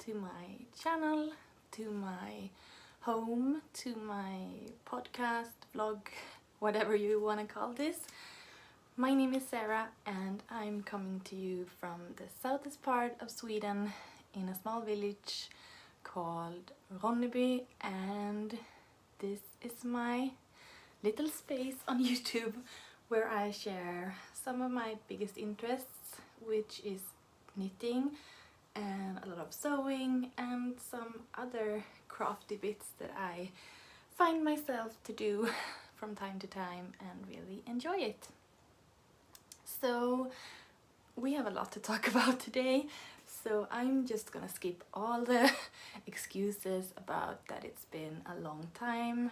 to my channel, to my home, to my podcast, vlog, whatever you want to call this. My name is Sara and I'm coming to you from the southeast part of Sweden in a small village called Ronneby, and this is my little space on YouTube where I share some of my biggest interests, which is knitting and a lot of sewing and some other crafty bits that I find myself to do from time to time and really enjoy it. So we have a lot to talk about today, so I'm just gonna skip all the excuses about that it's been a long time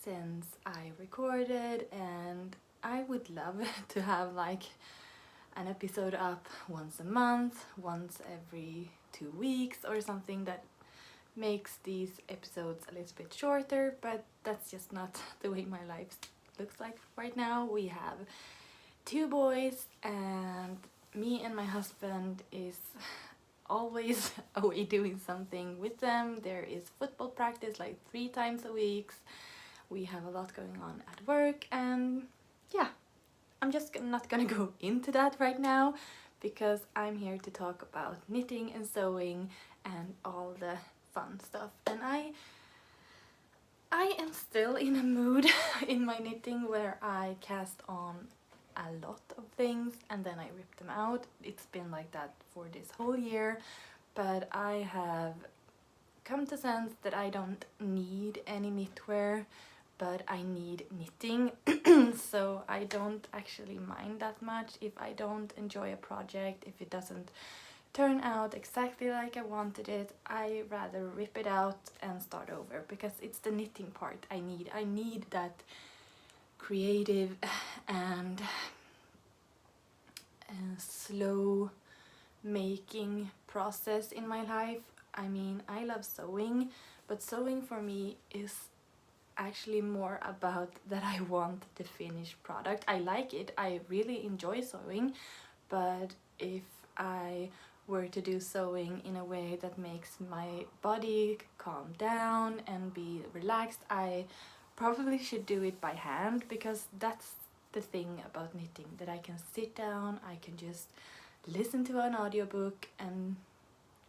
since I recorded, and I would love to have like an episode up once a month, once every 2 weeks or something that makes these episodes a little bit shorter, but that's just not the way my life looks like right now. We have 2 boys and me and my husband is always away doing something with them. There is football practice like 3 times a week. We have a lot going on at work, and yeah, I'm just not gonna go into that right now because I'm here to talk about knitting and sewing and all the fun stuff. And I am still in a mood in my knitting where I cast on a lot of things and then I rip them out. It's been like that for this whole year, but I have come to sense that I don't need any knitwear, but I need knitting. So I don't actually mind that much if I don't enjoy a project, if it doesn't turn out exactly like I wanted it. I rather rip it out and start over because it's the knitting part I need. I need that creative and slow making process in my life. I mean, I love sewing, but sewing for me is actually more about that I want the finished product. I like it, I really enjoy sewing, but if I were to do sewing in a way that makes my body calm down and be relaxed, I probably should do it by hand, because that's the thing about knitting, that I can sit down, I can just listen to an audiobook and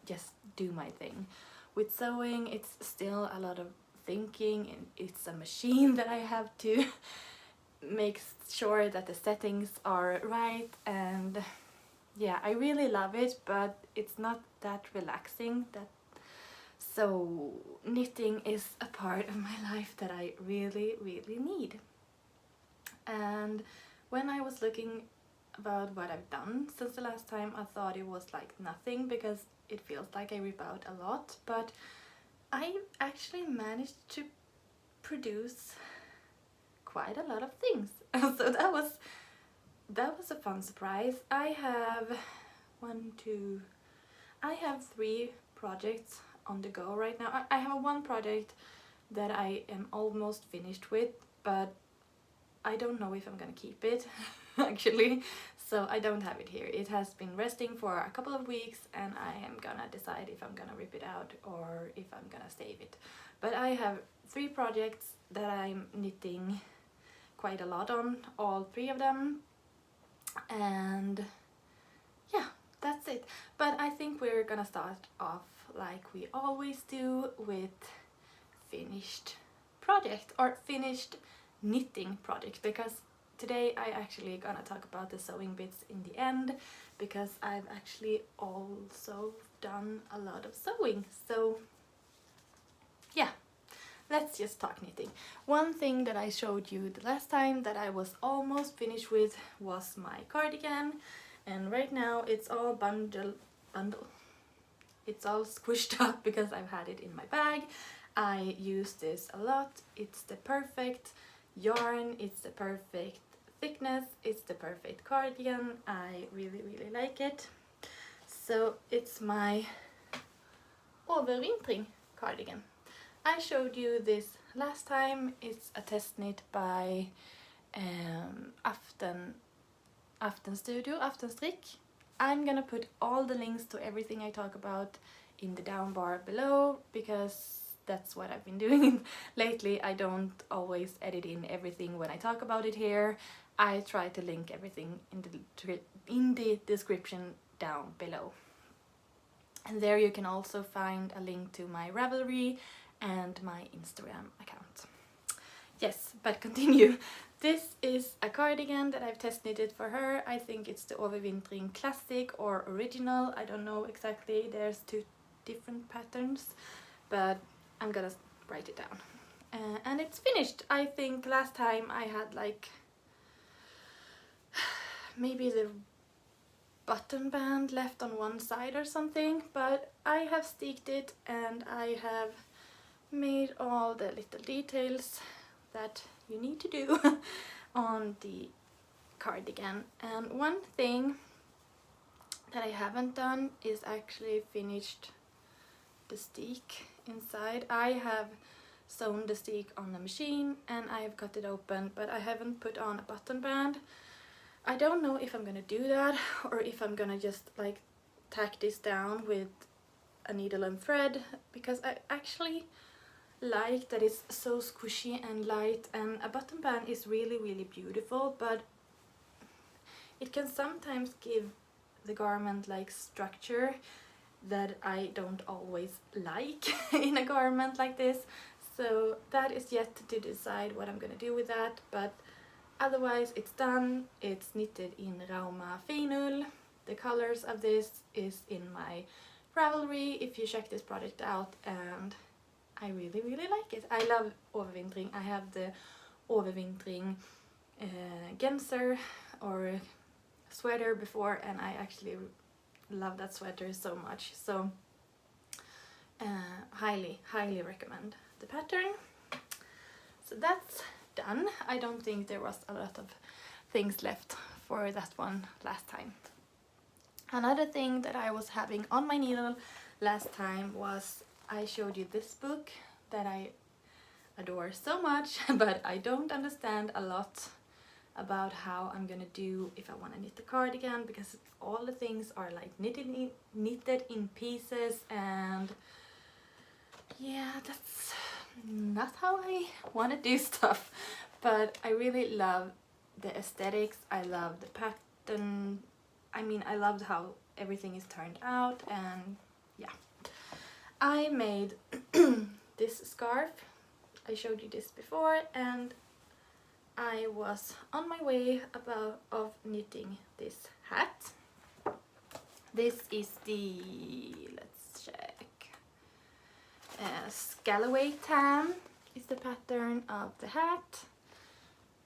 just do my thing. With sewing, it's still a lot of thinking, and it's a machine that I have to make sure that the settings are right, and yeah, I really love it, but it's not that relaxing. So knitting is a part of my life that I really need. And when I was looking about what I've done since the last time, I thought it was like nothing because it feels like I rip out a lot, but I actually managed to produce quite a lot of things. So that was a fun surprise. I have 3 projects on the go right now. I have one project that I am almost finished with, but I don't know if I'm gonna keep it actually, so I don't have it here. It has been resting for a couple of weeks and I am gonna decide if I'm gonna rip it out or if I'm gonna save it. But I have 3 projects that I'm knitting quite a lot on, all 3 of them, and yeah, that's it. But I think we're gonna start off like we always do, with finished project or finished knitting project, because today I actually gonna talk about the sewing bits in the end, because I've actually also done a lot of sewing. So yeah, let's just talk knitting. One thing that I showed you the last time that I was almost finished with was my cardigan, and right now it's all it's all squished up because I've had it in my bag. I use this a lot. It's the perfect yarn, it's the perfect thickness, it's the perfect cardigan. I really like it. So it's my overvintring cardigan. I showed you this last time. It's a test knit by Aftenstrick. I'm gonna put all the links to everything I talk about in the down bar below, because that's what I've been doing lately. I don't always edit in everything when I talk about it here. I try to link everything in the description down below. And there you can also find a link to my Ravelry and my Instagram account. Yes, but continue. This is a cardigan that I've test knitted for her. I think it's the Overwintering Classic or Original. I don't know exactly. There's two different patterns, but I'm gonna write it down. And it's finished. I think last time I had like maybe the button band left on one side or something, but I have sticked it and I have made all the little details that you need to do on the cardigan. And one thing that I haven't done is actually finished the stick inside. I have sewn the stick on the machine and I have cut it open, but I haven't put on a button band. I don't know if I'm gonna do that or if I'm gonna just like tack this down with a needle and thread, because I actually like that it's so squishy and light, and a button band is really beautiful, but it can sometimes give the garment like structure that I don't always like in a garment like this. So that is yet to decide what I'm gonna do with that, but otherwise it's done. It's knitted in Rauma Finull. The colors of this is in my Ravelry if you check this product out, and I really like it. I love Overwintering. I have the Overwintering genser or sweater before, and I actually love that sweater so much. So highly recommend the pattern. So that's done. I don't think there was a lot of things left for that one last time. Another thing that I was having on my needle last time was, I showed you this book that I adore so much, but I don't understand a lot about how I'm gonna do if I want to knit the cardigan, because all the things are like knitted in pieces, and yeah, that's not how I want to do stuff. But I really love the aesthetics. I love the pattern. I mean, I loved how everything is turned out, and yeah. I made this scarf. I showed you this before, and I was on my way of knitting this hat. This is the, let's check, Scalloway Tam is the pattern of the hat,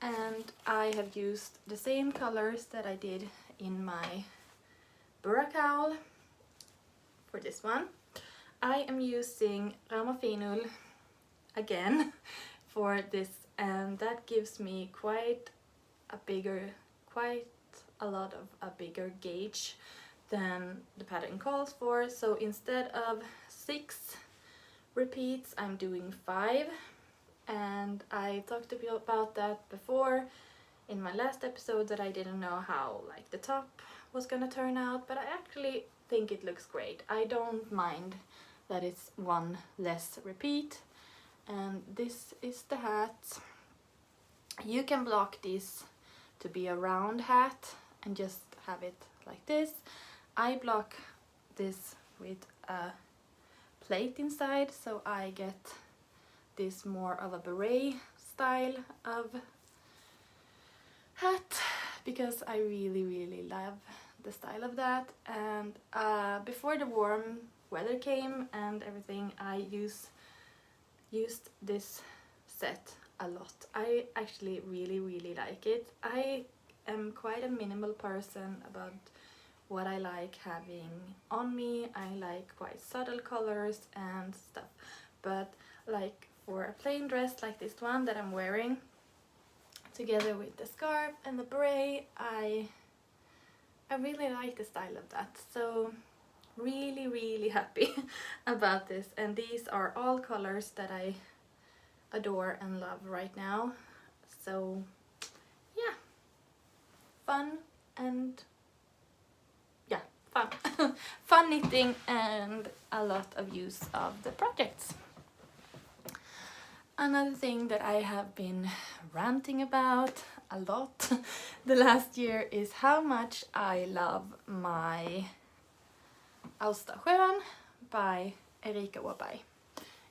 and I have used the same colors that I did in my Burra cowl for this one. I am using Rauma Finull again for this, and that gives me quite a lot of a bigger gauge than the pattern calls for. So instead of 6 repeats, I'm doing 5, and I talked about that before in my last episode, that I didn't know how like the top was gonna turn out, but I actually think it looks great. I don't mind that it's 1 less repeat. And this is the hat. You can block this to be a round hat and just have it like this. I block this with a plate inside, so I get this more of a beret style of hat, because I really love the style of that. And before the warm weather came and everything, I used this set a lot. I actually really like it. I am quite a minimal person about what I like having on me. I like quite subtle colors and stuff, but like for a plain dress like this one that I'm wearing, together with the scarf and the beret, I really like the style of that. So really happy about this, and these are all colors that I adore and love right now. So yeah, fun fun. Fun knitting and a lot of use of the projects. Another thing that I have been ranting about a lot the last year is how much I love my Austersjön by Erika Åberg.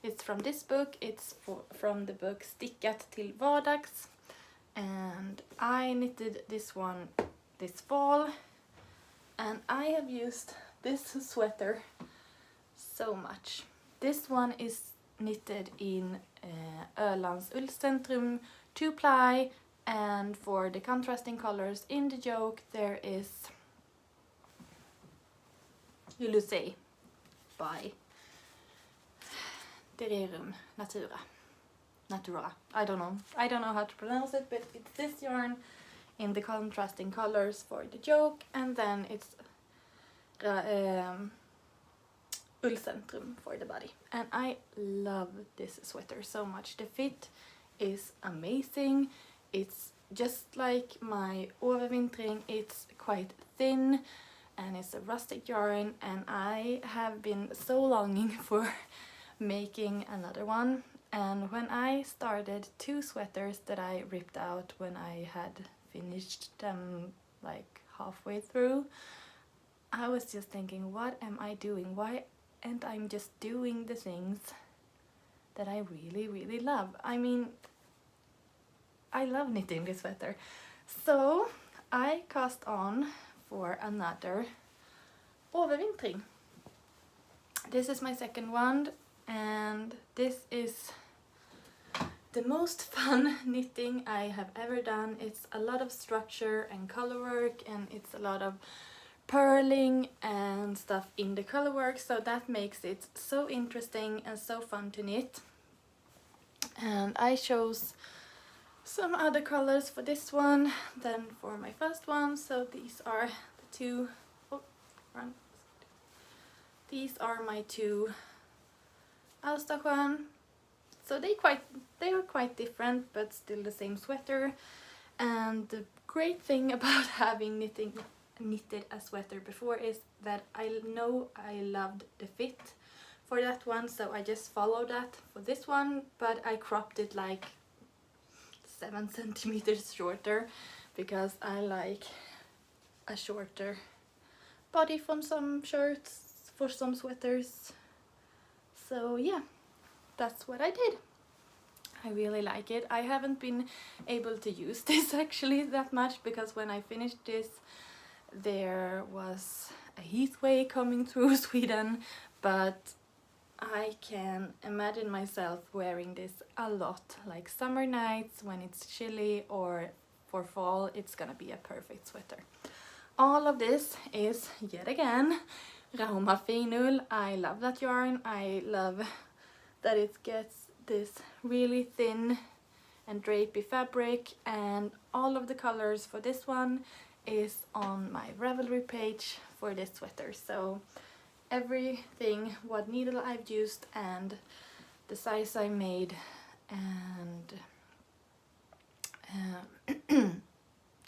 It's from this book, it's from the book Stickat till vardags, and I knitted this one this fall, and I have used this sweater so much. This one is knitted in Ölands Ullcentrum 2-ply, and for the contrasting colors in the yoke there is Ulysses by Dererum Natura. I don't know how to pronounce it, but it's this yarn in the contrasting colors for the yoke, and then it's Ullcentrum for the body. And I love this sweater so much. The fit is amazing. It's just like my overwintering. It's quite thin and it's a rustic yarn, and I have been so longing for making another one. And when I started 2 sweaters that I ripped out when I had finished them like halfway through, I was just thinking, what am I doing? Why and I'm just doing the things that I really love. I mean, I love knitting this sweater. So I cast on for another overwintering. This is my second one, and this is the most fun knitting I have ever done. It's a lot of structure and color work, and it's a lot of purling and stuff in the color work, so that makes it so interesting and so fun to knit. And I chose some other colors for this one than for my first one, so these are the two. These are my 2 Austersjön. So they were quite different, but still the same sweater. And the great thing about having knitted a sweater before is that I know I loved the fit for that one, so I just followed that for this one, but I cropped it like 7 centimeters shorter because I like a shorter body from some shirts for some sweaters. So yeah, that's what I did. I really like it. I haven't been able to use this actually that much because when I finished this there was a heat wave coming through Sweden, but I can imagine myself wearing this a lot, like summer nights when it's chilly, or for fall it's gonna be a perfect sweater. All of this is yet again Rauma Finull. I love that yarn. I love that it gets this really thin and drapey fabric, and all of the colors for this one is on my Ravelry page for this sweater. So everything, what needle I've used and the size I made, and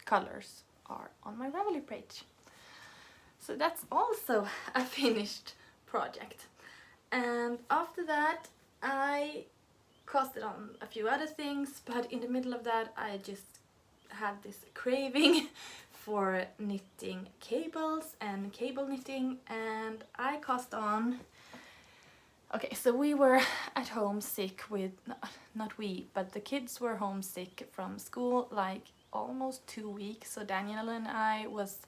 colors are on my Ravelry page. So that's also a finished project. And after that I cast it on a few other things, but in the middle of that I just had this craving for knitting cables and cable knitting, and I cast on. Okay, so we were at home sick with, not we, but the kids were homesick from school like almost 2 weeks, so Daniel and I was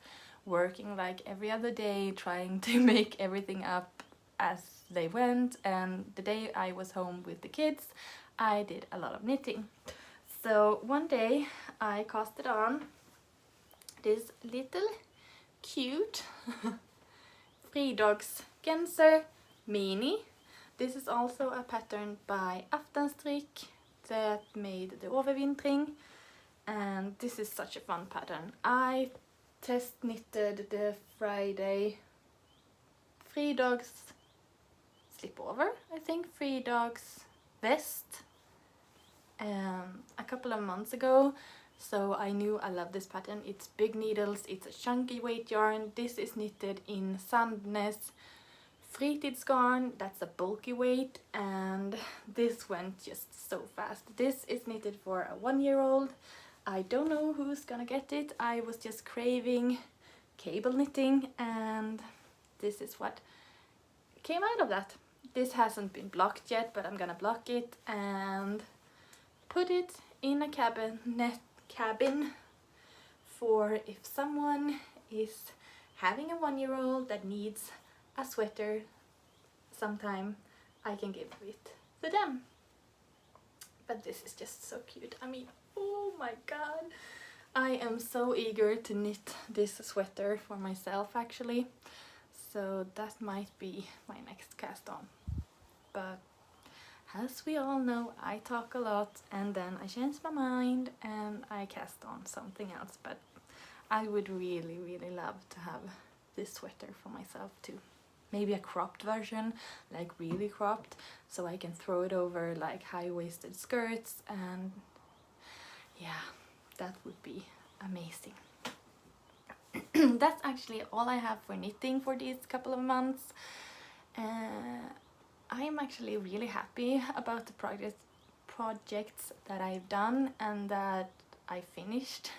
working like every other day trying to make everything up as they went, and the day I was home with the kids I did a lot of knitting. So one day I casted on this little cute Fridagsgenser mini. This is also a pattern by Aftenstrik that made the overwintering, and this is such a fun pattern. I test knitted the Fridags slipover, I think, Fridags vest a couple of months ago, So I knew I love this pattern. It's big needles, it's a chunky weight yarn. This is knitted in Sandnes Fritidsgarn, that's a bulky weight, and this went just so fast. This is knitted for a 1-year-old. I don't know who's gonna get it. I was just craving cable knitting, and this is what came out of that. This hasn't been blocked yet, but I'm gonna block it and put it in a cabin for if someone is having a 1-year-old that needs a sweater sometime, I can give it to them. But this is just so cute. I mean, oh my god, I am so eager to knit this sweater for myself actually, so that might be my next cast on. But as we all know, I talk a lot and then I change my mind and I cast on something else. But I would really love to have this sweater for myself too. Maybe a cropped version, like really cropped, so I can throw it over like high-waisted skirts, and yeah, that would be amazing. That's actually all I have for knitting for these couple of months. I'm actually really happy about the projects that I've done and that I finished.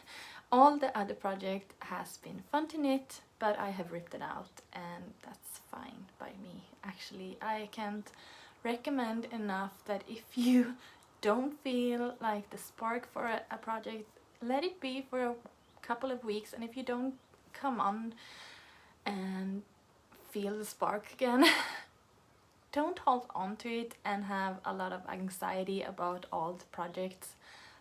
All the other project has been fun to knit, but I have ripped it out, and that's fine by me. Actually, I can't recommend enough that if you don't feel like the spark for a project, let it be for a couple of weeks, and if you don't come on and feel the spark again, don't hold on to it and have a lot of anxiety about all the projects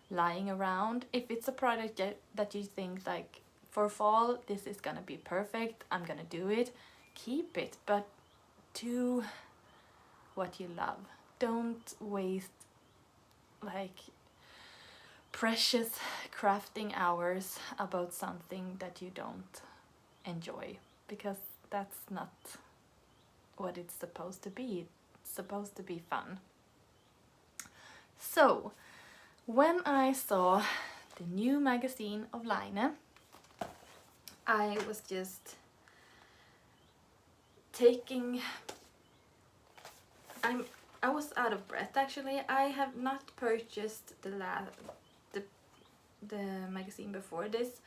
lying around. If it's a project that you think like for fall this is gonna be perfect, I'm gonna do it, keep it, but do what you love. Don't waste like precious crafting hours about something that you don't enjoy, because that's not what it's supposed to be. It's supposed to be fun. So when I saw the new magazine of Line, I was just I was out of breath actually. I have not purchased the magazine before this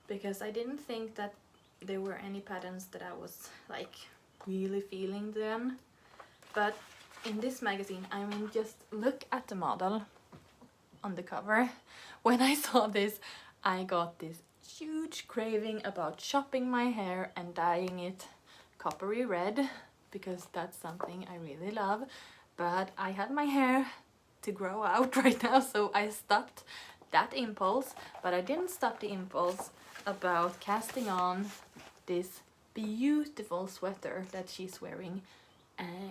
because I didn't think that there were any patterns that I was like really feeling then. But in this magazine, I mean, just look at the model on the cover. When I saw this, I got this huge craving about chopping my hair and dyeing it coppery red, because that's something I really love. But I had my hair to grow out right now, so I stopped that impulse. But I didn't stop the impulse about casting on this beautiful sweater that she's wearing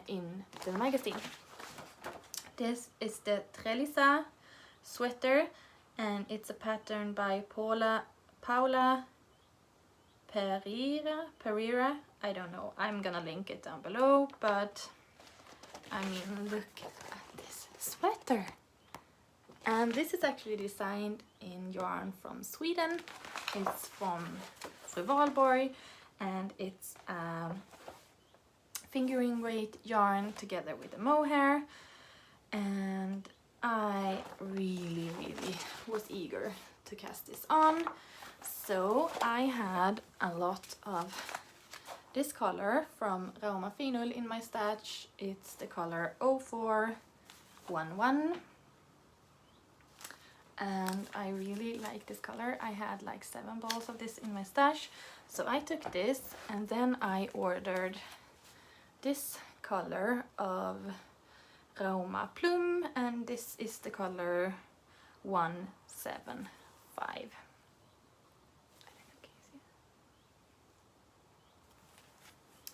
in the magazine. This is the Trellisa Sweater, and it's a pattern by Paula Pereira. I don't know, I'm gonna link it down below, but I mean, look at this sweater. And this is actually designed in yarn from Sweden. It's from Ravelry, and it's fingering weight yarn together with the mohair. And I really was eager to cast this on. So I had a lot of this color from Rauma Finull in my stash. It's the color 0411. And I really like this color. I had like 7 balls of this in my stash. So I took this, and then I ordered this color of Rauma Plum, and this is the color 175.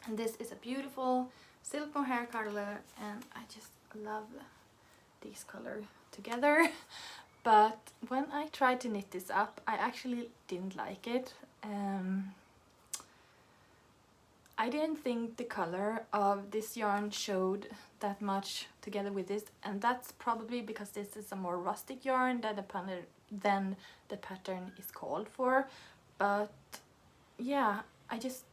And this is a beautiful silk mohair color, and I just love these colors together. But when I tried to knit this up, I actually didn't like it. I didn't think the color of this yarn showed that much together with this, and that's probably because this is a more rustic yarn than the pattern is called for. But yeah, I just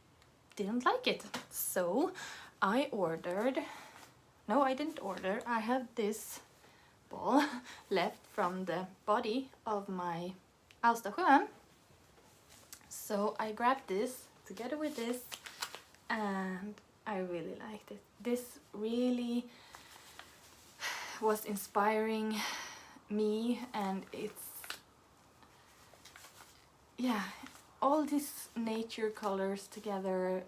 didn't like it. So I ordered, no, I didn't order, I have this ball left from the body of my Alstasjön. So I grabbed this together with this, and I really liked it. This really was inspiring me, and it's, yeah, all these nature colors together,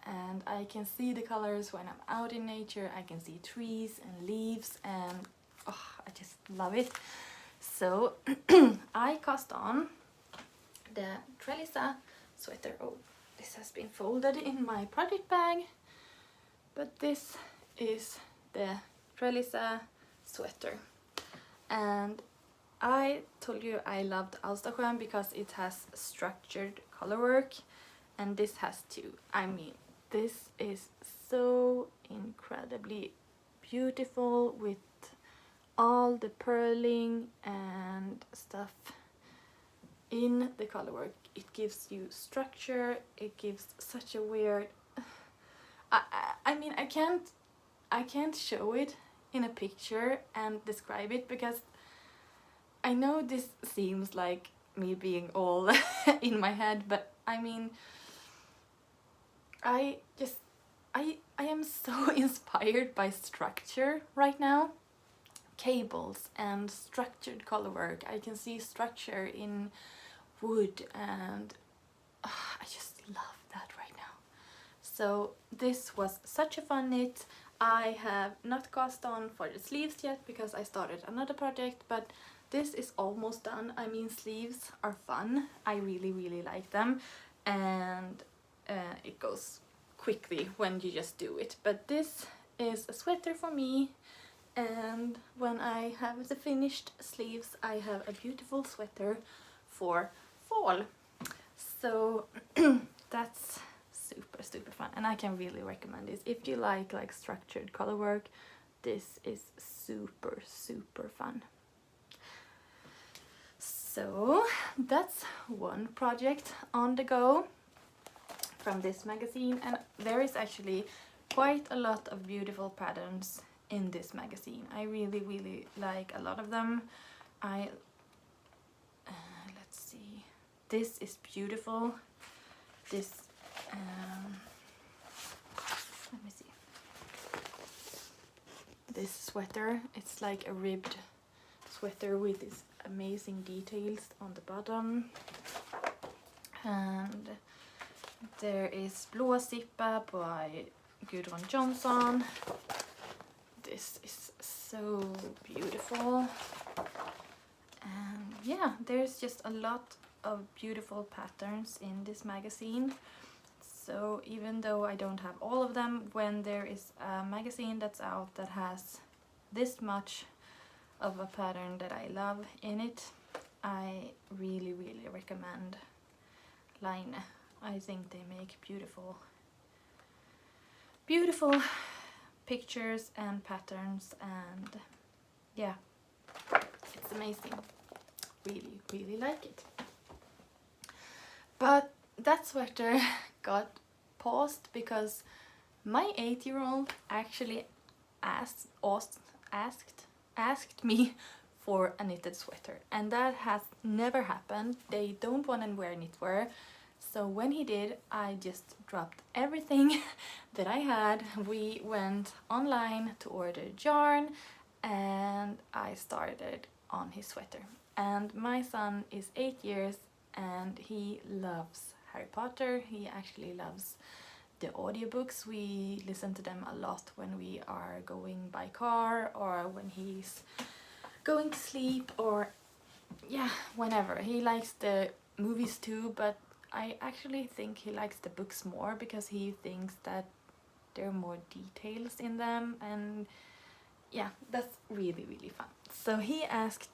and I can see the colors when I'm out in nature. I can see trees and leaves, and oh, I just love it. So I cast on the Trellisa Sweater. Oh, this has been folded in my project bag, but this is the Trellisa Sweater. And I told you I loved Alstasjön because it has structured color work, and this has too. I mean, this is so incredibly beautiful with all the purling and stuff in the color work. It gives you structure, it gives such a weird, I mean, I can't show it in a picture and describe it, because I know this seems like me being all in my head, but I mean, I am so inspired by structure right now. Cables and structured color work. I can see structure in wood, and I just love that right now. So this was such a fun knit. I have not cast on for the sleeves yet because I started another project, but this is almost done. I mean, sleeves are fun. I really like them, and it goes quickly when you just do it. But this is a sweater for me, and when I have the finished sleeves, I have a beautiful sweater for fall. So that's super fun, and I can really recommend this. If you like structured color work, this is super fun. So that's one project on the go from this magazine, and there is actually quite a lot of beautiful patterns in this magazine. I really like a lot of them. Let's see, this is beautiful. This let me see, this sweater, it's like a ribbed sweater with these amazing details on the bottom. And there is Blåsippa by Gudrun Johnson. This is so beautiful, and yeah, there's just a lot of beautiful patterns in this magazine. So even though I don't have all of them, when there is a magazine that's out that has this much of a pattern that I love in it, I really recommend Line. I think they make beautiful pictures and patterns, and yeah, it's amazing. Really like it. But that sweater got paused because my 8-year-old actually asked me for a knitted sweater, and that has never happened. They don't want to wear knitwear. So when he did, I just dropped everything that I had. We went online to order yarn, and I started on his sweater. And my son is 8 years, and he loves Harry Potter. He actually loves the audiobooks. We listen to them a lot when we are going by car, or when he's going to sleep, or yeah, whenever. He likes the movies too, but I actually think he likes the books more because he thinks that there are more details in them, and yeah, that's really fun. So he asked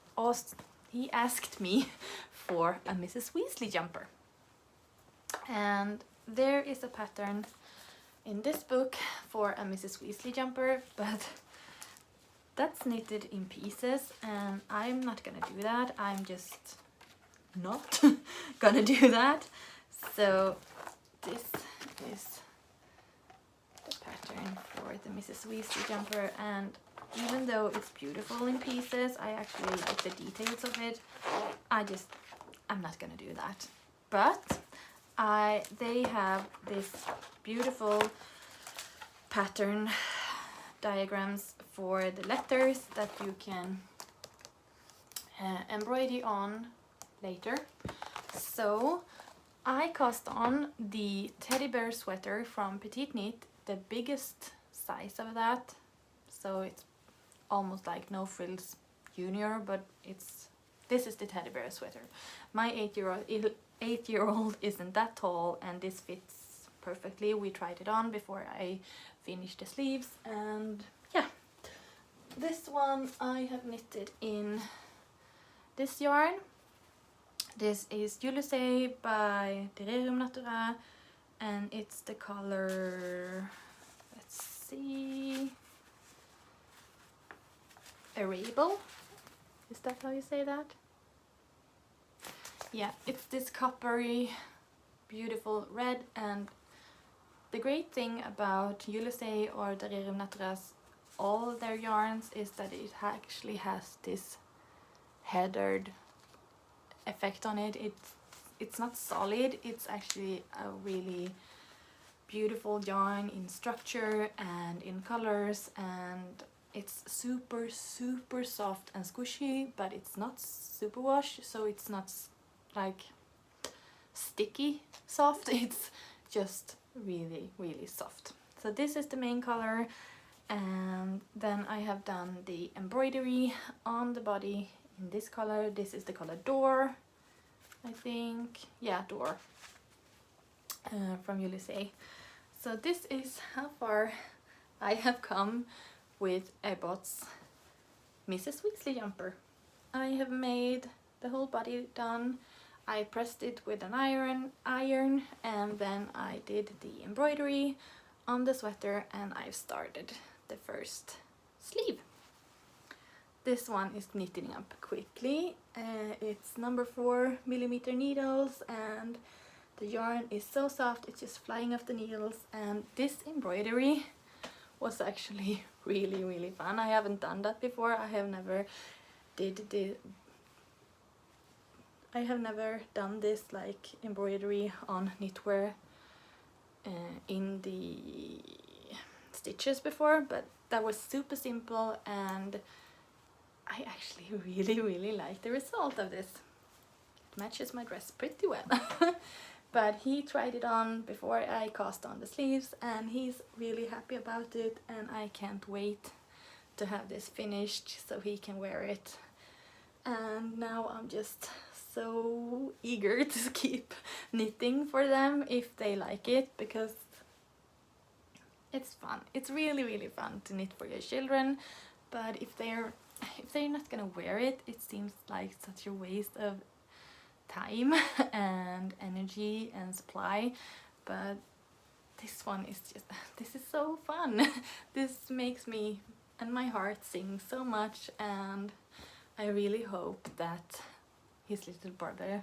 me for a Mrs. Weasley jumper, and there is a pattern in this book for a Mrs. Weasley jumper, but that's knitted in pieces and I'm not gonna do that. I'm just not gonna do that. So this is the pattern for the Mrs. Weasley jumper, and even though it's beautiful in pieces, I actually like the details of it. I'm not gonna do that. But they have this beautiful pattern diagrams for the letters that you can embroider on later. So I cast on the teddy bear sweater from Petite Knit, the biggest size of that. So it's almost like No Frills Junior, but this is the teddy bear sweater. My 8-year-old isn't that tall, and this fits perfectly. We tried it on before I finished the sleeves, and yeah. This one I have knitted in this yarn. This is Ulysses by Delirium Natura, and it's the color, let's see, Arable. Is that how you say that? Yeah, it's this coppery, beautiful red, and the great thing about Ulysses or Delirium Natura's all their yarns is that it actually has this heathered effect on it. It's not solid, it's actually a really beautiful yarn in structure and in colors, and it's super soft and squishy, but it's not superwash, so it's not like sticky soft, it's just really soft. So this is the main color, and then I have done the embroidery on the body in this color. This is the color Door, I think. Yeah, Door, from Ulysses. So this is how far I have come with Ebbott's Mrs. Weasley jumper. I have made the whole body done. I pressed it with an iron, and then I did the embroidery on the sweater, and I've started the first sleeve. This one is knitting up quickly. It's number 4mm needles, and the yarn is so soft, it's just flying off the needles. And this embroidery was actually really fun. I haven't done that before. I have never done this like embroidery on knitwear in the stitches before, but that was super simple, and I actually really like the result of this. It matches my dress pretty well. But he tried it on before I cast on the sleeves, and he's really happy about it, and I can't wait to have this finished so he can wear it. And now I'm just so eager to keep knitting for them if they like it, because it's fun. It's really fun to knit for your children, but if they're not gonna wear it, it seems like such a waste of time and energy and supply. But this one is just, this is so fun. This makes me and my heart sing so much, and I really hope that his little brother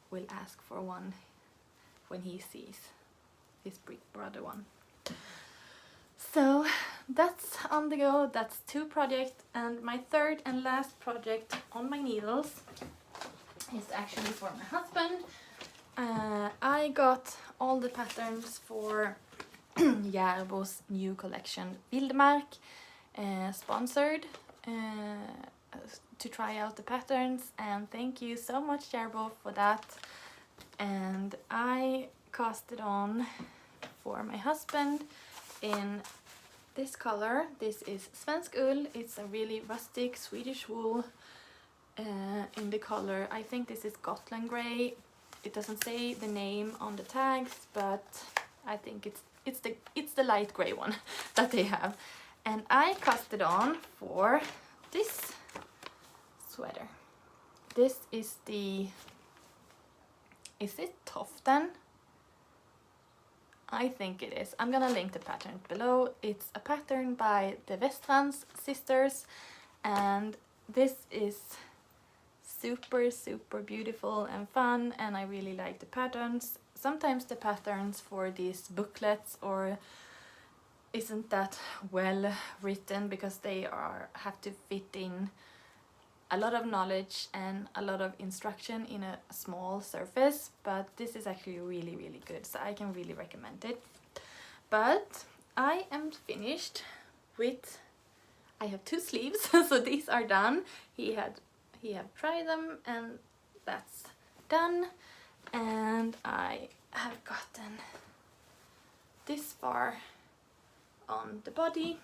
will ask for one when he sees his big brother one. So that's on the go. That's 2 projects, and my third and last project on my needles is actually for my husband. I got all the patterns for Järbo's new collection Vildmark, sponsored, to try out the patterns, and thank you so much, Järbo, for that. And I cast it on for my husband in this color. This is Svensk Ull. It's a really rustic Swedish wool in the color, I think this is Gotland grey. It doesn't say the name on the tags, but I think it's the light grey one that they have. And I cast it on for this sweater. This is the, is it Toften? I think it is. I'm gonna link the pattern below. It's a pattern by the Westrands sisters, and this is super beautiful and fun, and I really like the patterns. Sometimes the patterns for these booklets or isn't that well written because they have to fit in a lot of knowledge and a lot of instruction in a small surface, but this is actually really good, so I can really recommend it. But I am finished with, I have 2 sleeves, so these are done. He have tried them and that's done, and I have gotten this far on the body,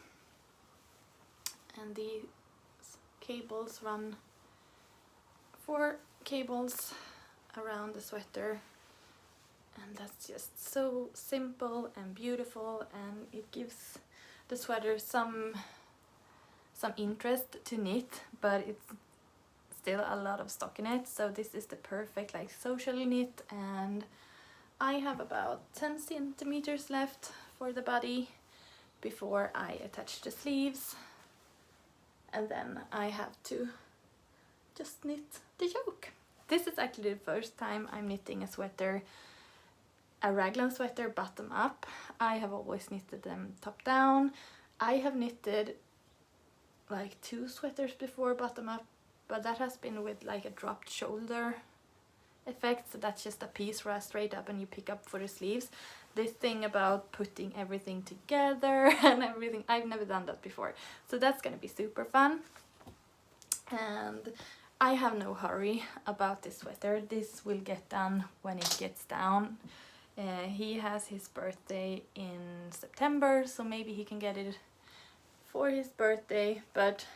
and these cables run 4 cables around the sweater, and that's just so simple and beautiful, and it gives the sweater some interest to knit, but it's still a lot of stock in it, so this is the perfect like social knit. And I have about 10 centimeters left for the body before I attach the sleeves, and then I have to just knit the yoke. This is actually the first time I'm knitting a sweater, a raglan sweater bottom up. I have always knitted them top down. I have knitted like 2 sweaters before bottom up, but that has been with like a dropped shoulder effect, so that's just a piece where I straight up and you pick up for the sleeves. This thing about putting everything together and everything, I've never done that before, so that's gonna be super fun. And I have no hurry about this sweater. This will get done when it gets down. He has his birthday in September, so maybe he can get it for his birthday, but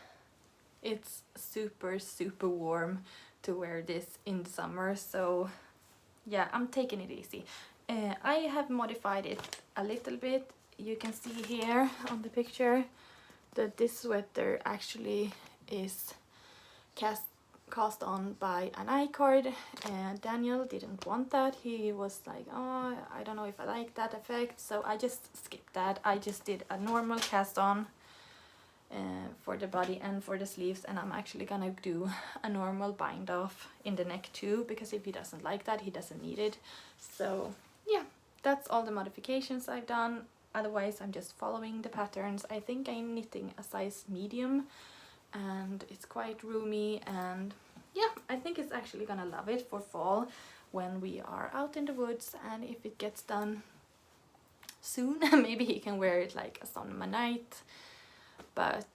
it's super warm to wear this in the summer, so yeah, I'm taking it easy. I have modified it a little bit. You can see here on the picture that this sweater actually is cast on by an I-cord, and Daniel didn't want that. He was like, oh, I don't know if I like that effect, so I just skipped that. I just did a normal cast on for the body and for the sleeves, and I'm actually gonna do a normal bind off in the neck too, because if he doesn't like that, he doesn't need it. So yeah, that's all the modifications I've done. Otherwise I'm just following the patterns. I think I'm knitting a size medium, and it's quite roomy, and yeah, I think it's actually gonna love it for fall when we are out in the woods, and if it gets done soon maybe he can wear it like a summer night, but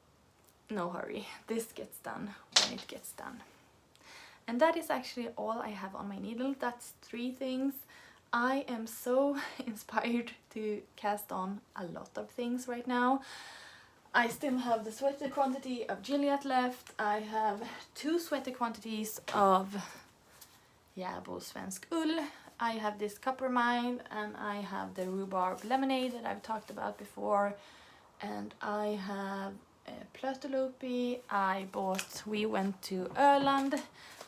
no hurry. This gets done when it gets done. And that is actually all I have on my needle. That's 3 things. I am so inspired to cast on a lot of things right now. I still have the sweater quantity of Gilliatt left. I have 2 sweater quantities of Järbo Svensk Ull. I have this copper mine, and I have the rhubarb lemonade that I've talked about before, and I have Plötelopi. We went to Öland,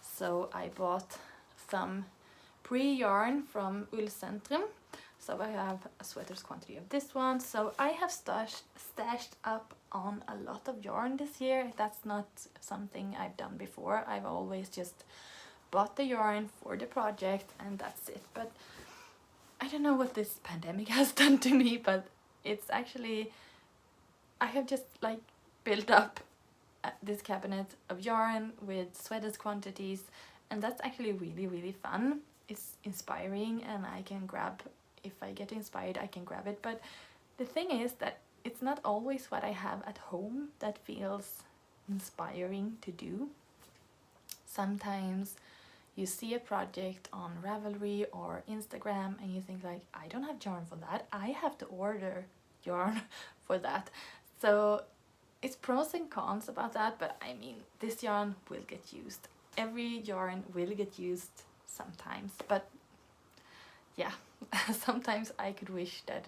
so I bought some pre-yarn from Ullcentrum. So I have a sweater's quantity of this one. So I have stashed up on a lot of yarn this year. That's not something I've done before. I've always just bought the yarn for the project and that's it. But I don't know what this pandemic has done to me, but it's actually, I have just like built up this cabinet of yarn with sweaters quantities, and that's actually really fun. It's inspiring, and I can grab, if I get inspired I can grab it. But the thing is that it's not always what I have at home that feels inspiring to do. Sometimes you see a project on Ravelry or Instagram and you think like, I don't have yarn for that, I have to order yarn for that. So it's pros and cons about that, but I mean, this yarn will get used. Every yarn will get used sometimes, but yeah, sometimes I could wish that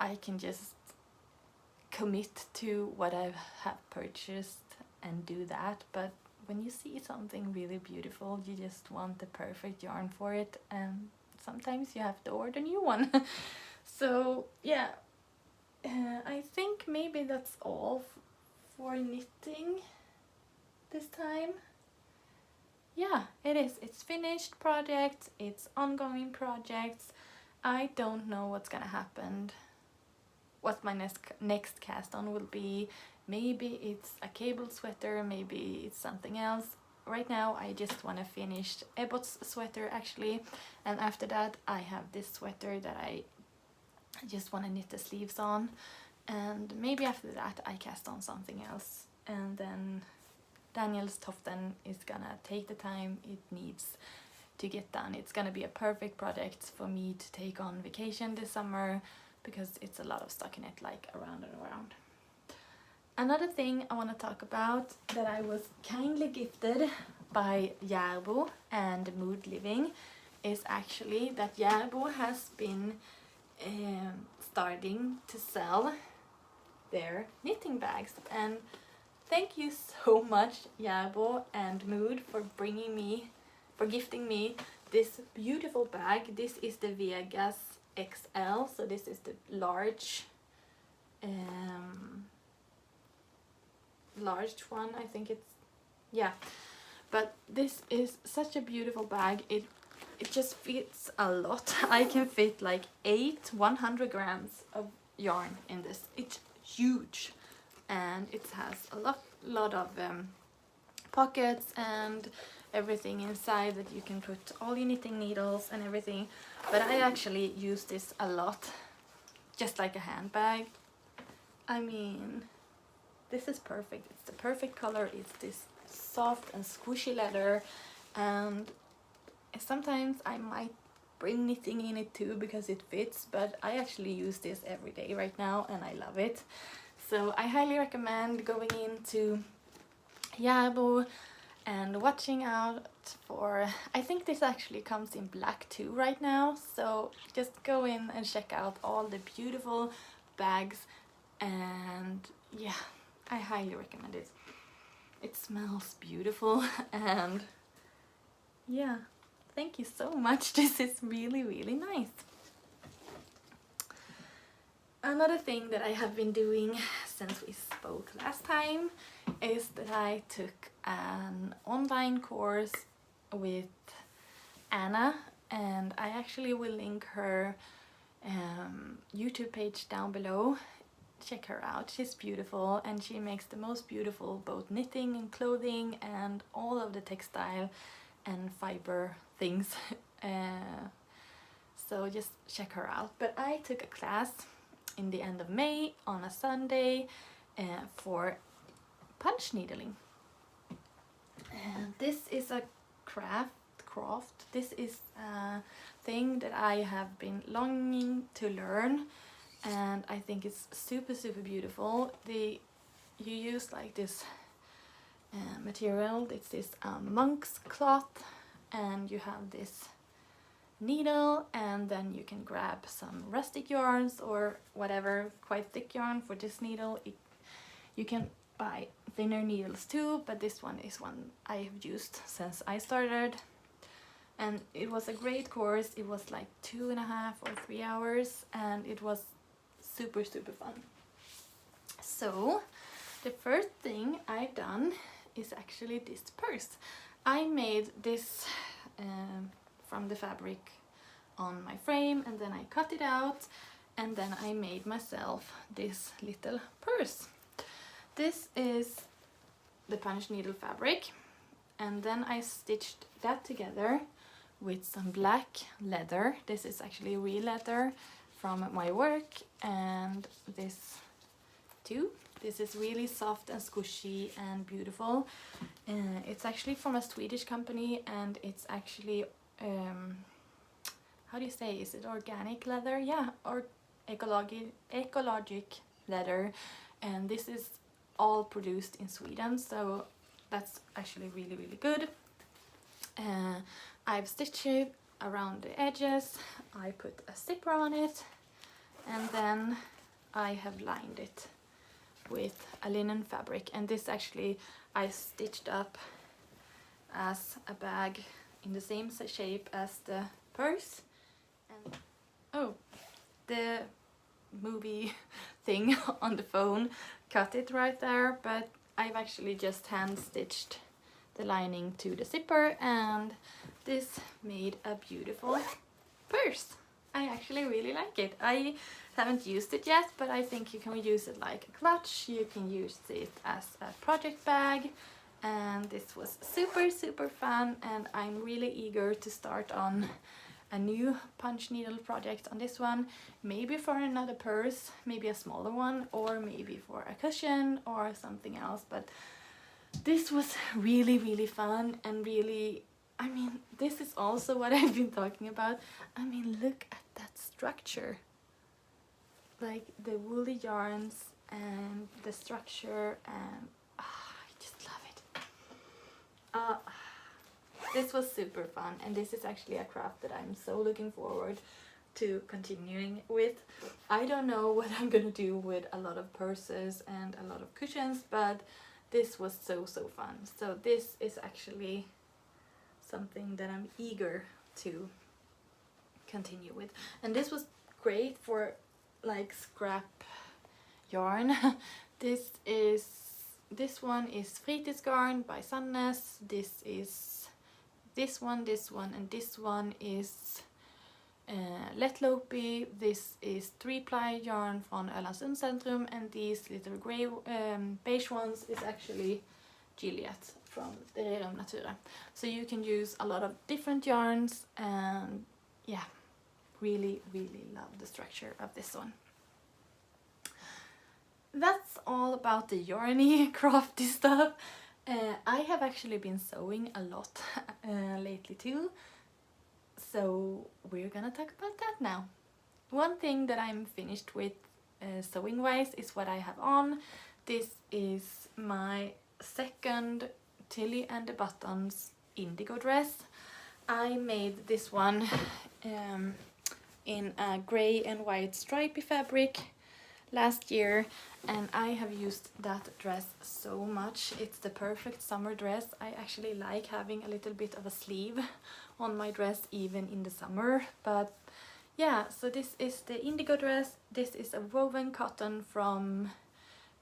I can just commit to what I have purchased and do that. But when you see something really beautiful, you just want the perfect yarn for it, and sometimes you have to order a new one. So yeah, I think maybe that's all for knitting this time. Yeah, it is. It's finished projects, it's ongoing projects. I don't know what's gonna happen, what my next cast on will be. Maybe it's a cable sweater, maybe it's something else. Right now I just want to finish Ebbot's sweater actually, and after that I have this sweater that I just want to knit the sleeves on, and maybe after that I cast on something else, and then Daniel's Toften is gonna take the time it needs to get done. It's gonna be a perfect project for me to take on vacation this summer, because it's a lot of stockinette, like around and around. Another thing I want to talk about that I was kindly gifted by Järbo and Mood Living is actually that Järbo has been starting to sell their knitting bags, and thank you so much Järbo and Mood for gifting me this beautiful bag. This is the Vegas XL, so this is the large one, I think it's, yeah, but this is such a beautiful bag. It just fits a lot. I can fit like 100 grams of yarn in this. It's huge, and it has a lot of pockets and everything inside that you can put all your knitting needles and everything. But I actually use this a lot, just like a handbag. I mean, this is perfect. It's the perfect color. It's this soft and squishy leather, and sometimes I might bring knitting in it too because it fits, but I actually use this every day right now and I love it. So I highly recommend going into Järbo and watching out for, I think this actually comes in black too right now, so just go in and check out all the beautiful bags, and yeah, I highly recommend it. It smells beautiful, and yeah, thank you so much. This is really, really nice. Another thing that I have been doing since we spoke last time is that I took an online course with Anna, and I actually will link her YouTube page down below. Check her out. She's beautiful, and she makes the most beautiful both knitting and clothing and all of the textile and fiber things. So just check her out. But I took a class in the end of May on a Sunday for punch needling. And this is a craft. This is a thing that I have been longing to learn, and I think it's super beautiful. You use like this material. It's this monk's cloth, and you have this needle, and then you can grab some rustic yarns or whatever, quite thick yarn for this needle. You can buy thinner needles too, but this one is one I have used since I started, and it was a great course. It was like 2.5 or 3 hours, and it was super fun. So the first thing I've done is actually this purse. I made this from the fabric on my frame, and then I cut it out, and then I made myself this little purse. This is the punch needle fabric, and then I stitched that together with some black leather. This is actually real leather from my work, and this too. This is really soft and squishy and beautiful. It's actually from a Swedish company, and it's actually how do you say, is it organic leather? Yeah, or ecologic leather, and this is all produced in Sweden, so that's actually really good. I've stitched it around the edges. I put a zipper on it, and then I have lined it with a linen fabric, and this actually I stitched up as a bag in the same shape as the purse. And oh, the movie thing on the phone cut it right there, but I've actually just hand stitched the lining to the zipper, and this made a beautiful purse. I actually really like it. I haven't used it yet, but I think you can use it like a clutch, you can use it as a project bag, and this was super fun, and I'm really eager to start on a new punch needle project on this one, maybe for another purse, maybe a smaller one, or maybe for a cushion or something else. But this was really fun, and really, I mean, this is also what I've been talking about. I mean, look at that structure, like the woolly yarns and the structure, and I just love it. This was super fun, and this is actually a craft that I'm so looking forward to continuing with. I don't know what I'm gonna do with a lot of purses and a lot of cushions, but this was so fun. So this is actually something that I'm eager to continue with, and this was great for like scrap yarn. This one is Fritidsgarn by Sandnes. This is this one, and this one is Lättlopi. This is 3-ply yarn from Ölandsund Centrum, and these little grey beige ones is actually Juliet from the Rerum Natura. So you can use a lot of different yarns, and yeah, really love the structure of this one. That's all about the yarny crafty stuff. I have actually been sewing a lot lately too, so we're gonna talk about that now. One thing that I'm finished with sewing wise is what I have on. This is my second Tilly and the Buttons Indigo dress. I made this one in a grey and white stripy fabric last year, and I have used that dress so much. It's the perfect summer dress. I actually like having a little bit of a sleeve on my dress even in the summer. But yeah, so this is the Indigo dress. This is a woven cotton from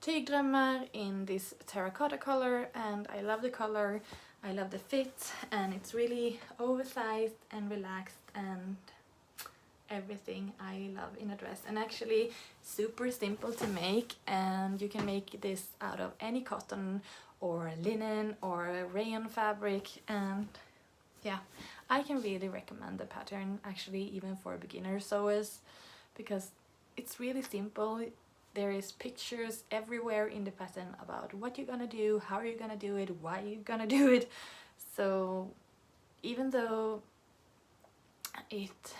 Tygdrömmar in this terracotta color, and I love the color, I love the fit, and it's really oversized and relaxed and everything I love in a dress, and actually super simple to make, and you can make this out of any cotton or linen or rayon fabric. And yeah, I can really recommend the pattern actually even for beginner sewers, because it's really simple. There is pictures everywhere in the pattern about what you're gonna do, how you're gonna do it, why you're gonna do it. So even though it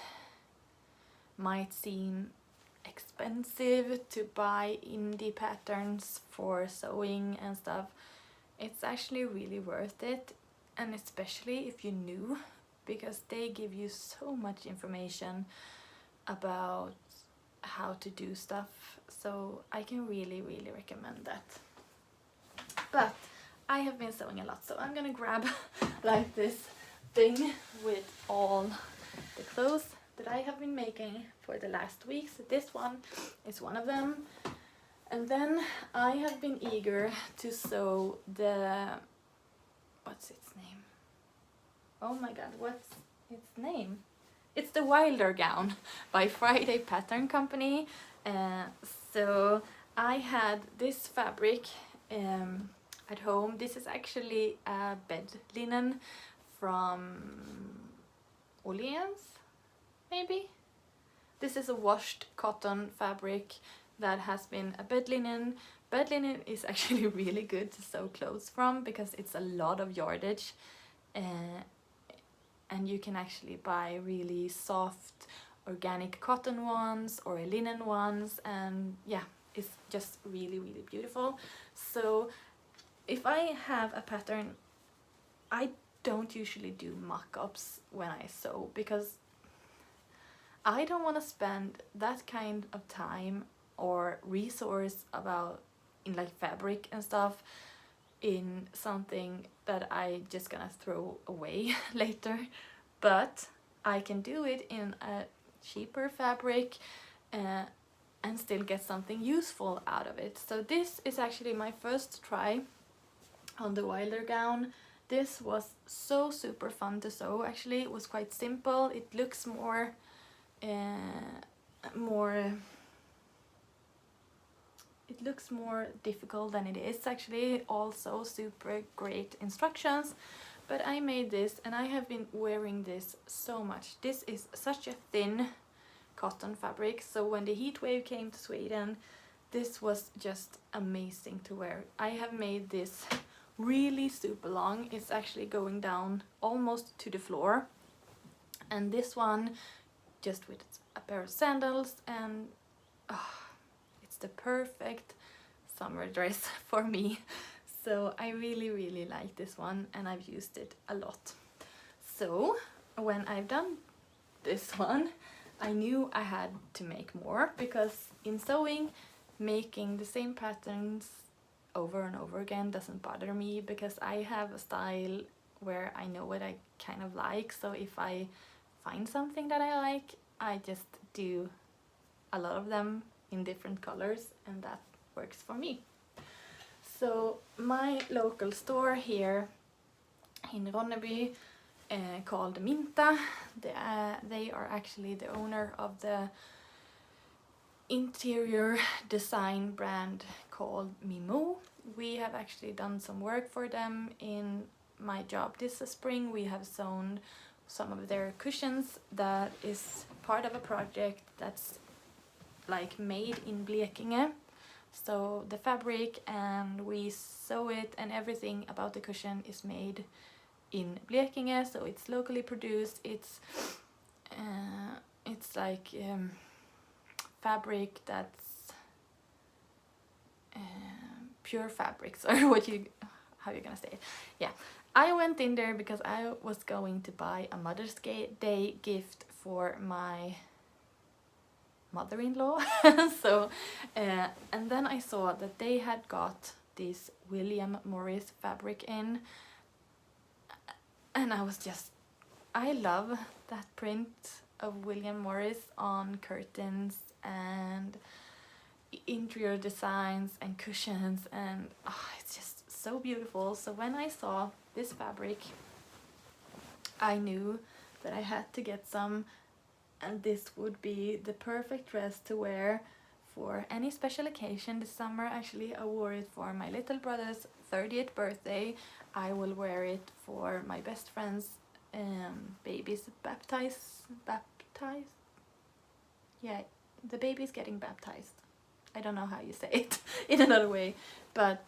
might seem expensive to buy indie patterns for sewing and stuff, it's actually really worth it, and especially if you're new, because they give you so much information about how to do stuff. So I can really recommend that. But I have been sewing a lot, so I'm gonna grab like this thing with all the clothes that I have been making for the last week. So this one is one of them. And then I have been eager to sew the, what's its name? Oh my god, what's its name? It's the Wilder gown by Friday Pattern Company. So I had this fabric at home. This is actually a bed linen from Åhléns, maybe? This is a washed cotton fabric that has been a bed linen. Bed linen is actually really good to sew clothes from because it's a lot of yardage, and you can actually buy really soft organic cotton ones or linen ones, and yeah, it's just really beautiful. So if I have a pattern, I don't usually do mock-ups when I sew, because I don't want to spend that kind of time or resource about in like fabric and stuff in something that I just gonna throw away later. But I can do it in a cheaper fabric and still get something useful out of it. So this is actually my first try on the Wilder gown. This was so super fun to sew. Actually, it was quite simple. It looks more it looks more difficult than it is. Actually, also super great instructions. But I made this and I have been wearing this so much. This is such a thin cotton fabric, so when the heat wave came to Sweden, this was just amazing to wear. I have made this really super long. It's actually going down almost to the floor, and this one just with a pair of sandals, and it's the perfect summer dress for me. So I really like this one, and I've used it a lot. So when I've done this one, I knew I had to make more, because in sewing, making the same patterns over and over again doesn't bother me, because I have a style where I know what I kind of like. So if I find something that I like, I just do a lot of them in different colors, and that works for me. So my local store here in Ronneby, called Minta, they are actually the owner of the interior design brand called Mimo. We have actually done some work for them in my job this spring. We have sewn some of their cushions. That is part of a project that's like made in Blekinge. So the fabric, and we sew it, and everything about the cushion is made in Blekinge, so it's locally produced. It's like fabric that's pure fabrics, or how you gonna say it. Yeah, I went in there because I was going to buy a Mother's Day gift for my mother-in-law. So and then I saw that they had got this William Morris fabric in, and I love that print of William Morris on curtains and interior designs and cushions, and it's just so beautiful. So when I saw this fabric, I knew that I had to get some, and this would be the perfect dress to wear for any special occasion this summer. Actually, I wore it for my little brother's 30th birthday. I will wear it for my best friend's baby's baptized. Yeah, the baby's getting baptized. I don't know how you say it in another way, but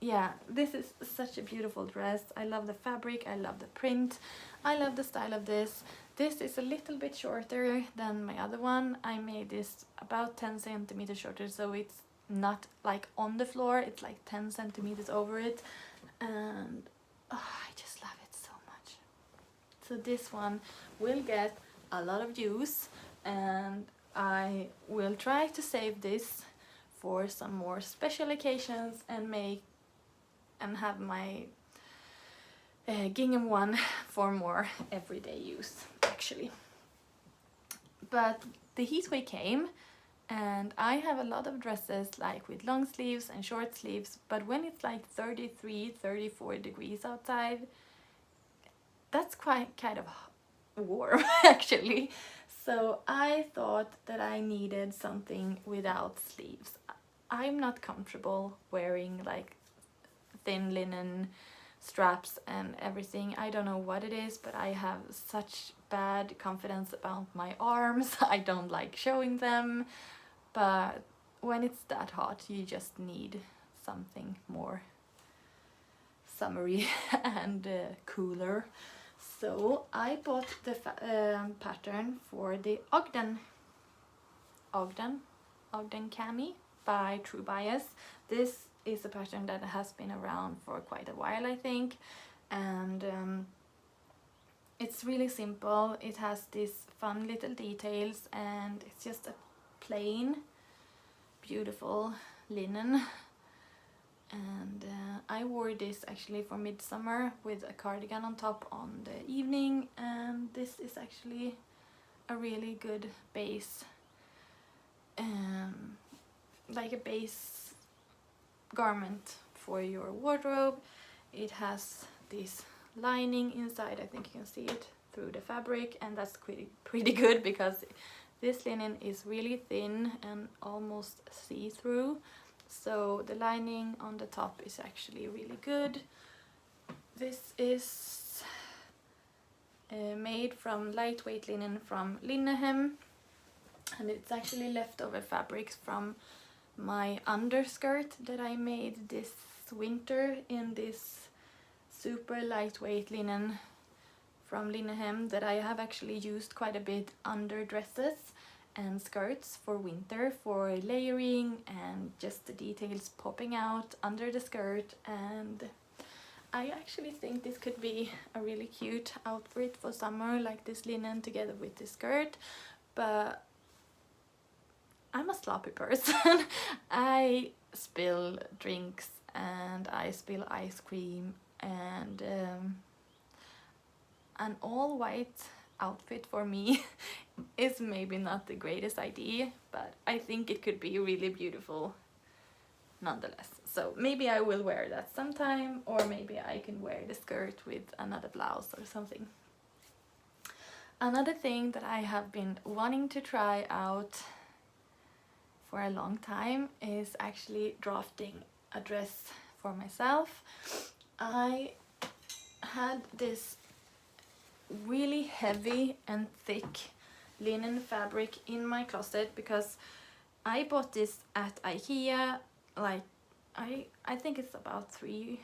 yeah, this is such a beautiful dress. I love the fabric, I love the print, I love the style of this. This is a little bit shorter than my other one. I made this about 10 centimeters shorter, so it's not like on the floor, it's like 10 centimeters over it, and I just love it so much. So this one will get a lot of use, and I will try to save this for some more special occasions and have my gingham one for more everyday use, actually. But the heat wave came, and I have a lot of dresses like with long sleeves and short sleeves, but when it's like 33-34 degrees outside, that's quite kind of warm actually. So I thought that I needed something without sleeves. I'm not comfortable wearing like thin linen straps and everything. I don't know what it is, but I have such bad confidence about my arms. I don't like showing them, but when it's that hot, you just need something more summery and cooler. So I bought the pattern for the Ogden Cami by True Bias. This is a pattern that has been around for quite a while, I think, and it's really simple. It has these fun little details, and it's just a plain, beautiful linen. And I wore this actually for midsummer with a cardigan on top on the evening, and this is actually a really good base like a base garment for your wardrobe. It has this lining inside. I think you can see it through the fabric, and that's pretty good because this linen is really thin and almost see-through, so the lining on the top is actually really good. This is made from lightweight linen from Linnehem, and it's actually leftover fabrics from my underskirt that I made this winter in this super lightweight linen from Linnehem that I have actually used quite a bit under dresses and skirts for winter, for layering and just the details popping out under the skirt. And I actually think this could be a really cute outfit for summer, like this linen together with the skirt. But I'm a sloppy person. I spill drinks and I spill ice cream, and an all white outfit for me is maybe not the greatest idea, but I think it could be really beautiful nonetheless. So maybe I will wear that sometime, or maybe I can wear the skirt with another blouse or something. Another thing that I have been wanting to try out for a long time is actually drafting a dress for myself. I had this really heavy and thick linen fabric in my closet because I bought this at IKEA, like I think it's about 3-4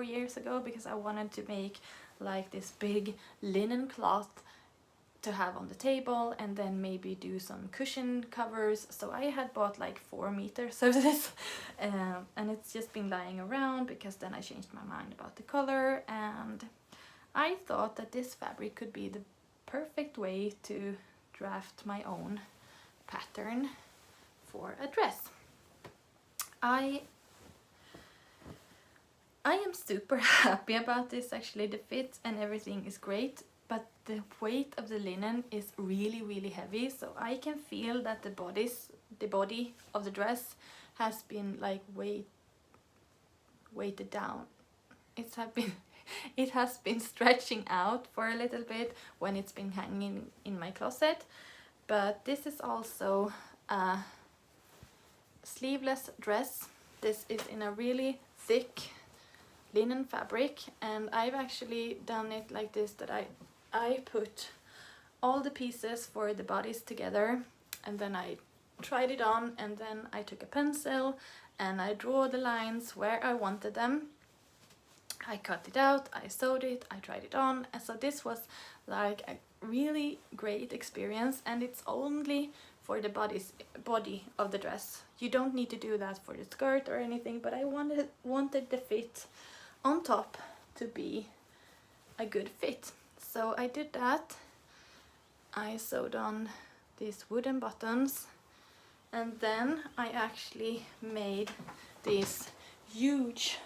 years ago, because I wanted to make like this big linen cloth to have on the table and then maybe do some cushion covers. So I had bought like 4 meters of this, and it's just been lying around because then I changed my mind about the color, and I thought that this fabric could be the perfect way to draft my own pattern for a dress. I am super happy about this actually. The fit and everything is great, but the weight of the linen is really heavy, so I can feel that the body of the dress has been like weighted down. It has been stretching out for a little bit when it's been hanging in my closet. But this is also a sleeveless dress. This is in a really thick linen fabric, and I've actually done it like this, that I put all the pieces for the bodies together, and then I tried it on, and then I took a pencil and I draw the lines where I wanted them. I cut it out, I sewed it, I tried it on, and so this was like a really great experience, and it's only for the body of the dress. You don't need to do that for the skirt or anything, but I wanted the fit on top to be a good fit. So I did that. I sewed on these wooden buttons, and then I actually made these huge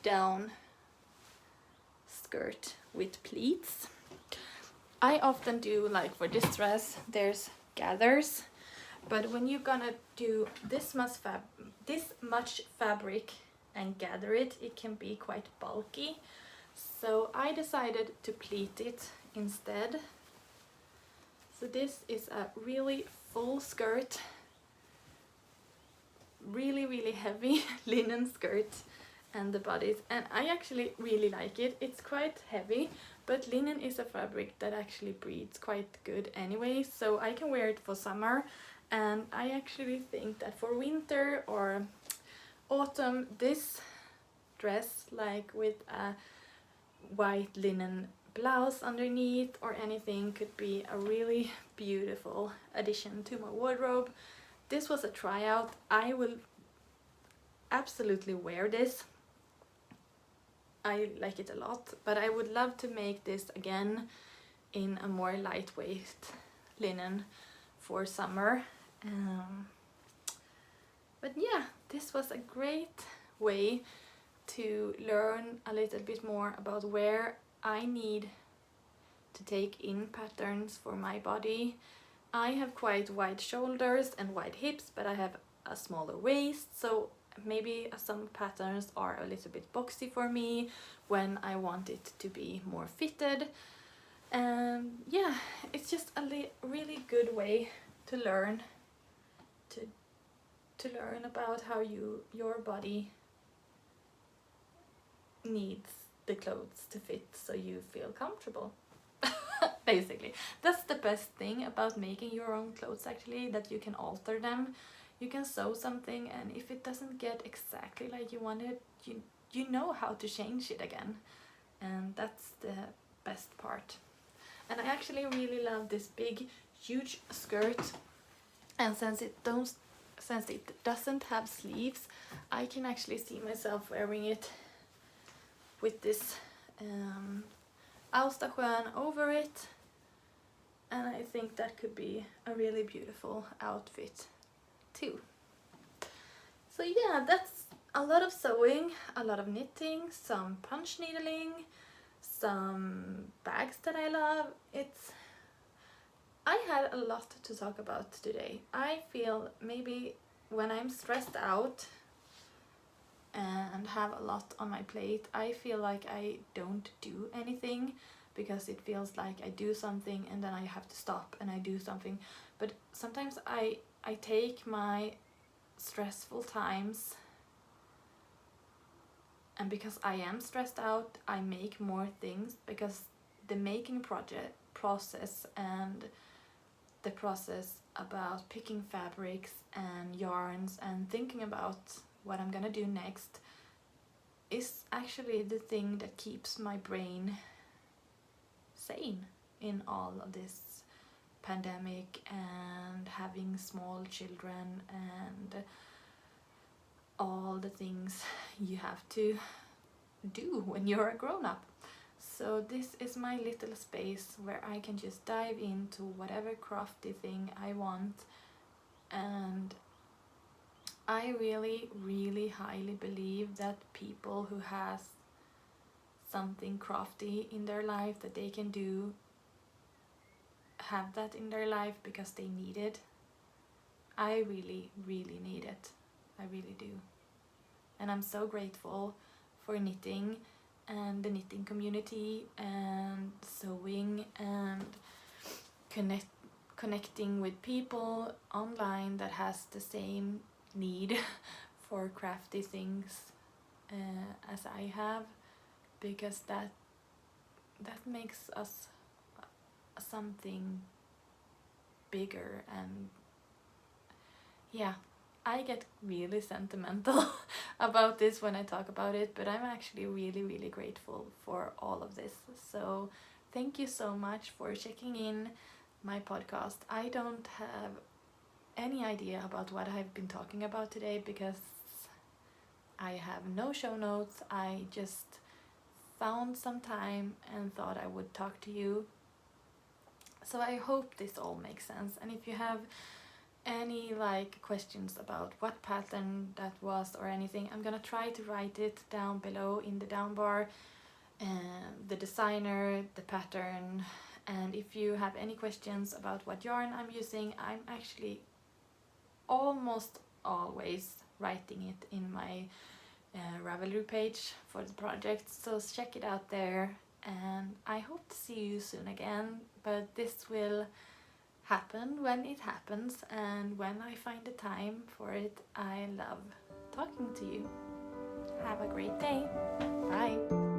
down skirt with pleats. I often do, like for this dress, there's gathers, but when you're gonna do this much fabric and gather it, it can be quite bulky. So I decided to pleat it instead. So this is a really full skirt, really heavy linen skirt, and the bodies, and I actually really like it. It's quite heavy, but linen is a fabric that actually breathes quite good anyway, so I can wear it for summer. And I actually think that for winter or autumn, this dress, like with a white linen blouse underneath or anything, could be a really beautiful addition to my wardrobe. This was a tryout. I will absolutely wear this. I like it a lot, but I would love to make this again in a more lightweight linen for summer. But yeah, this was a great way to learn a little bit more about where I need to take in patterns for my body, I have quite wide shoulders and wide hips, but I have a smaller waist, so maybe some patterns are a little bit boxy for me when I want it to be more fitted. And yeah, it's just a really good way to learn to learn about how your body needs the clothes to fit so you feel comfortable. Basically, that's the best thing about making your own clothes, actually, that you can alter them. You can sew something, and if it doesn't get exactly like you want it, you know how to change it again, and that's the best part. And I actually really love this big huge skirt, and since it doesn't have sleeves, I can actually see myself wearing it with this Austasjön over it, and I think that could be a really beautiful outfit too. So yeah, that's a lot of sewing, a lot of knitting, some punch needling, some bags that I love. I had a lot to talk about today. I feel maybe when I'm stressed out and have a lot on my plate, I feel like I don't do anything, because it feels like I do something and then I have to stop and I do something. But sometimes I take my stressful times, and because I am stressed out, I make more things, because the making process and the process about picking fabrics and yarns and thinking about what I'm gonna do next is actually the thing that keeps my brain sane in all of this pandemic and having small children and all the things you have to do when you're a grown-up. So this is my little space where I can just dive into whatever crafty thing I want, and I really highly believe that people who has something crafty in their life that they can do have that in their life because they need it. I really need it. I really do. And I'm so grateful for knitting and the knitting community and sewing and connecting with people online that has the same need for crafty things as I have, because that makes us something bigger. And yeah, I get really sentimental about this when I talk about it, but I'm actually really grateful for all of this. So thank you so much for checking in my podcast. I don't have any idea about what I've been talking about today because I have no show notes. I just found some time and thought I would talk to you. So I hope this all makes sense. And if you have any questions about what pattern that was or anything, I'm gonna try to write it down below in the down bar, the designer, the pattern. And if you have any questions about what yarn I'm using, I'm actually almost always writing it in my Ravelry page for the project, so check it out there. And I hope to see you soon again, but this will happen when it happens, and when I find the time for it. I love talking to you. Have a great day. Bye.